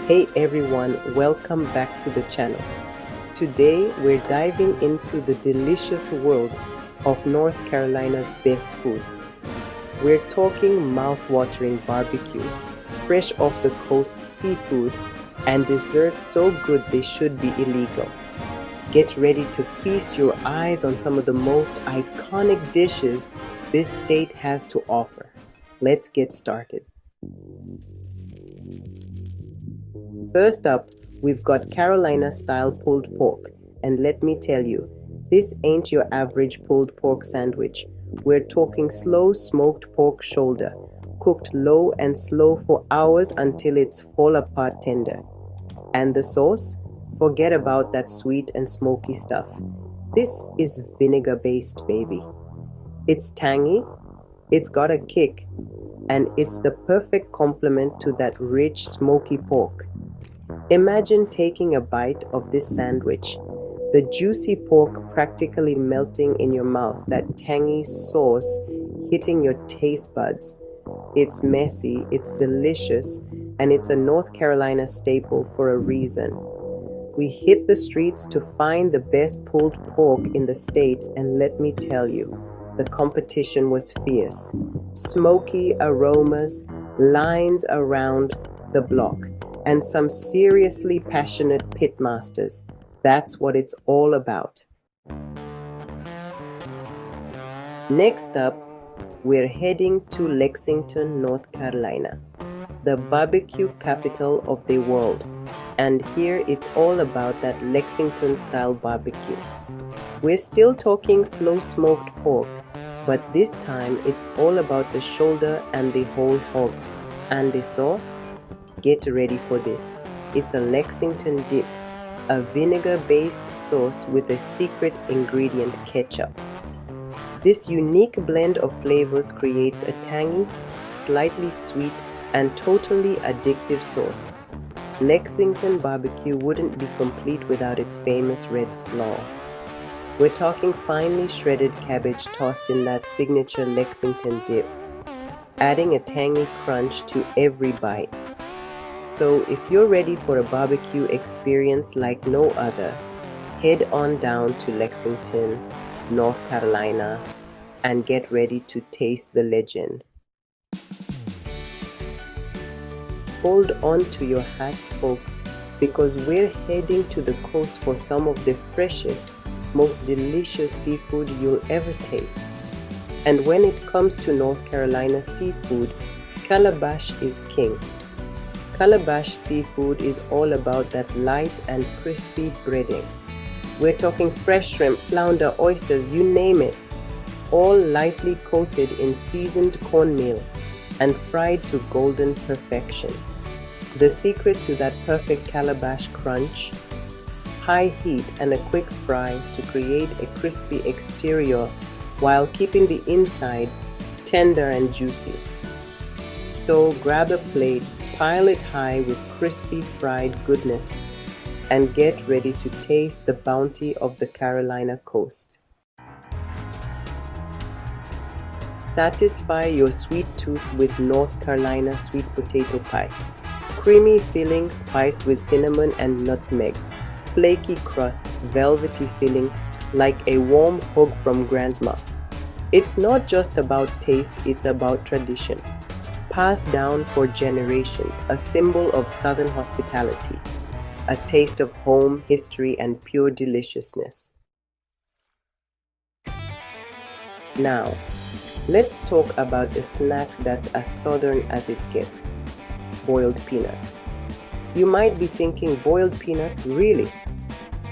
Hey everyone, welcome back to the channel. Today we're diving into the delicious world of North Carolina's best foods. We're talking mouth-watering barbecue, fresh off the coast seafood, and desserts so good they should be illegal. Get ready to feast your eyes on some of the most iconic dishes this state has to offer. Let's get started. First up, we've got Carolina style pulled pork, and let me tell you, this ain't your average pulled pork sandwich. We're talking slow smoked pork shoulder, cooked low and slow for hours until it's fall apart tender. And the sauce? Forget about that sweet and smoky stuff. This is vinegar based, baby. It's tangy, it's got a kick, and it's the perfect complement to that rich smoky pork. Imagine taking a bite of this sandwich, the juicy pork practically melting in your mouth, that tangy sauce hitting your taste buds. It's messy, it's delicious, and it's a North Carolina staple for a reason. We hit the streets to find the best pulled pork in the state, and let me tell you, the competition was fierce. Smoky aromas, lines around the block, and some seriously passionate pitmasters. That's what it's all about. Next up, we're heading to Lexington, North Carolina, the barbecue capital of the world. And here it's all about that Lexington Style BBQ. We're still talking slow smoked pork, but this time it's all about the shoulder and the whole hog. And the sauce? Get ready for this. It's a Lexington dip, a vinegar-based sauce with a secret ingredient, ketchup. This unique blend of flavors creates a tangy, slightly sweet, and totally addictive sauce. Lexington barbecue wouldn't be complete without its famous red slaw. We're talking finely shredded cabbage tossed in that signature Lexington dip, adding a tangy crunch to every bite. So if you're ready for a barbecue experience like no other, head on down to Lexington, North Carolina, and get ready to taste the legend. Hold on to your hats, folks, because we're heading to the coast for some of the freshest, most delicious seafood you'll ever taste. And when it comes to North Carolina seafood, Calabash is king. Calabash seafood is all about that light and crispy breading. We're talking fresh shrimp, flounder, oysters, you name it, all lightly coated in seasoned cornmeal and fried to golden perfection. The secret to that perfect Calabash crunch? High heat and a quick fry to create a crispy exterior while keeping the inside tender and juicy. So grab a plate, pile it high with crispy fried goodness, and get ready to taste the bounty of the Carolina coast. Satisfy your sweet tooth with North Carolina sweet potato pie. Creamy filling spiced with cinnamon and nutmeg. Flaky crust, velvety filling like a warm hug from grandma. It's not just about taste, it's about tradition. Passed down for generations, a symbol of Southern hospitality, a taste of home, history, and pure deliciousness. Now, let's talk about a snack that's as Southern as it gets, boiled peanuts. You might be thinking, boiled peanuts, really?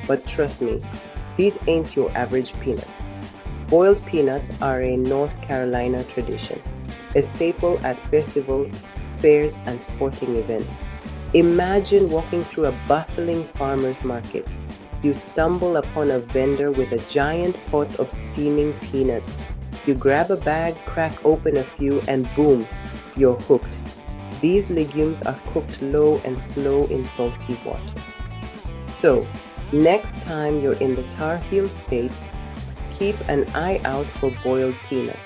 But trust me, these ain't your average peanuts. Boiled peanuts are a North Carolina tradition, a staple at festivals, fairs, and sporting events. Imagine walking through a bustling farmer's market. You stumble upon a vendor with a giant pot of steaming peanuts. You grab a bag, crack open a few, and boom, you're hooked. These legumes are cooked low and slow in salty water. So, next time you're in the Tar Heel state, keep an eye out for boiled peanuts.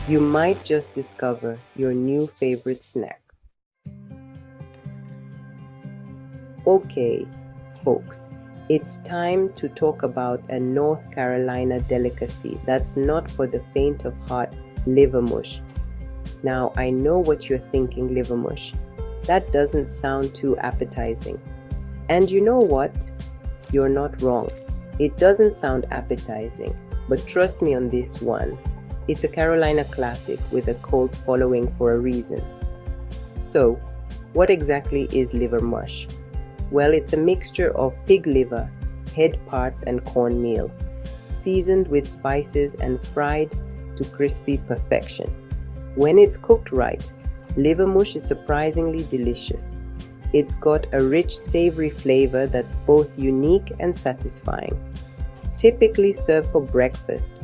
You might just discover your new favorite snack. Okay, folks, it's time to talk about a North Carolina delicacy that's not for the faint of heart, liver mush. Now, I know what you're thinking, liver mush. That doesn't sound too appetizing. And you know what? You're not wrong. It doesn't sound appetizing, but trust me on this one. It's a Carolina classic with a cult following for a reason. So, what exactly is liver mush? Well, it's a mixture of pig liver, head parts, and cornmeal, seasoned with spices and fried to crispy perfection. When it's cooked right, liver mush is surprisingly delicious. It's got a rich, savory flavor that's both unique and satisfying. Typically served for breakfast,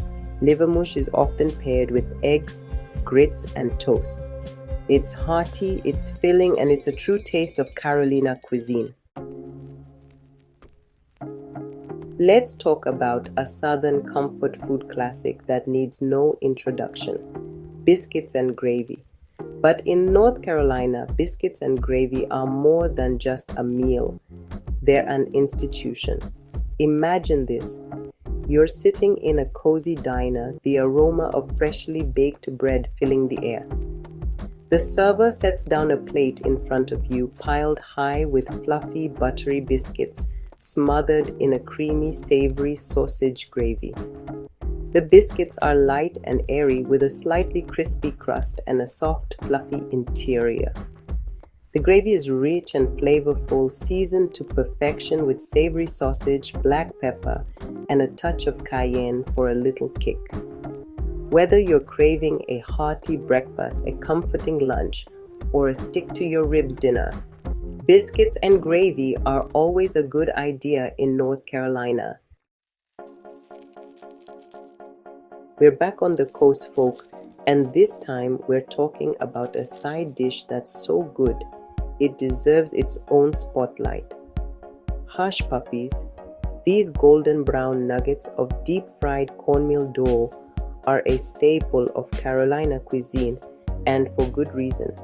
liver mush is often paired with eggs, grits, and toast. It's hearty, it's filling, and it's a true taste of Carolina cuisine. Let's talk about a Southern comfort food classic that needs no introduction: biscuits and gravy. But in North Carolina, biscuits and gravy are more than just a meal. They're an institution. Imagine this. You're sitting in a cozy diner, the aroma of freshly baked bread filling the air. The server sets down a plate in front of you, piled high with fluffy, buttery biscuits, smothered in a creamy, savory sausage gravy. The biscuits are light and airy with a slightly crispy crust and a soft, fluffy interior. The gravy is rich and flavorful, seasoned to perfection with savory sausage, black pepper, and a touch of cayenne for a little kick. Whether you're craving a hearty breakfast, a comforting lunch, or a stick-to-your-ribs dinner, biscuits and gravy are always a good idea in North Carolina. We're back on the coast, folks, and this time we're talking about a side dish that's so good, it deserves its own spotlight. Hush puppies. These golden brown nuggets of deep-fried cornmeal dough are a staple of Carolina cuisine, and for good reason.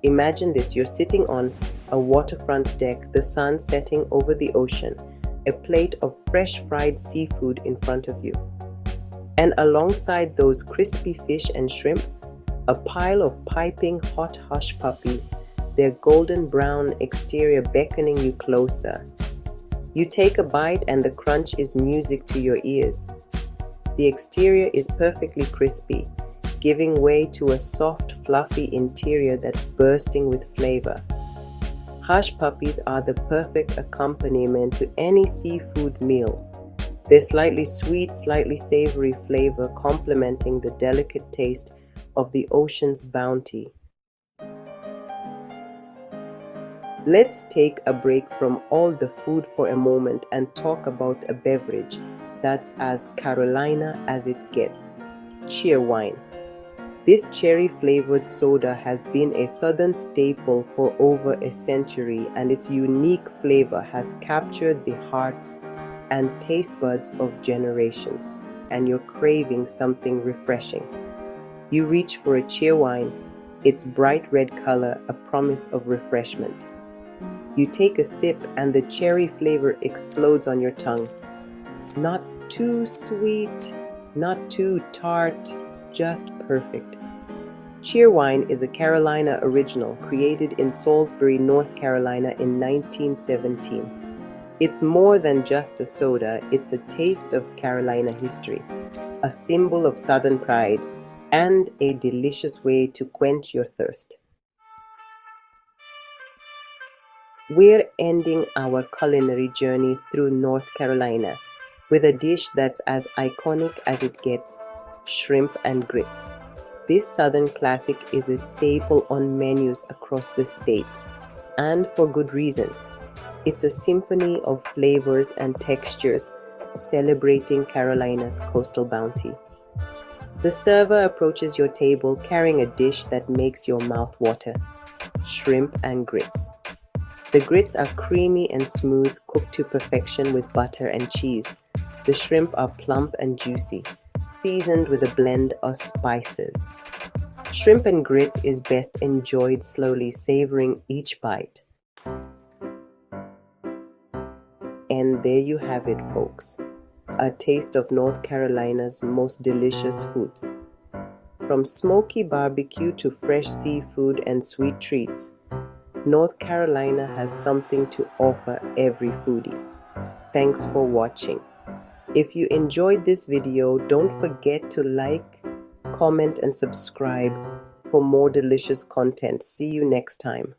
Imagine this: you're sitting on a waterfront deck, the sun setting over the ocean, a plate of fresh fried seafood in front of you. And alongside those crispy fish and shrimp, a pile of piping hot hush puppies, their golden brown exterior beckoning you closer. You take a bite and the crunch is music to your ears. The exterior is perfectly crispy, giving way to a soft, fluffy interior that's bursting with flavor. Hush puppies are the perfect accompaniment to any seafood meal. Their slightly sweet, slightly savory flavor complementing the delicate taste of the ocean's bounty. Let's take a break from all the food for a moment and talk about a beverage that's as Carolina as it gets: cheer wine. This cherry-flavored soda has been a Southern staple for over a century, and its unique flavor has captured the hearts and taste buds of generations. And you're craving something refreshing. You reach for a cheer wine, its bright red color a promise of refreshment. You take a sip and the cherry flavor explodes on your tongue. Not too sweet, not too tart, just perfect. Cheer wine is a Carolina original created in Salisbury, North Carolina in 1917. It's more than just a soda, it's a taste of Carolina history, a symbol of Southern pride, and a delicious way to quench your thirst. We're ending our culinary journey through North Carolina with a dish that's as iconic as it gets: shrimp and grits. This Southern classic is a staple on menus across the state, and for good reason. It's a symphony of flavors and textures celebrating Carolina's coastal bounty. The server approaches your table carrying a dish that makes your mouth water: shrimp and grits. The grits are creamy and smooth, cooked to perfection with butter and cheese. The shrimp are plump and juicy, seasoned with a blend of spices. Shrimp and grits is best enjoyed slowly, savoring each bite. And there you have it, folks. A taste of North Carolina's most delicious foods. From smoky barbecue to fresh seafood and sweet treats, North Carolina has something to offer every foodie. Thanks for watching. If you enjoyed this video, don't forget to like, comment, and subscribe for more delicious content. See you next time.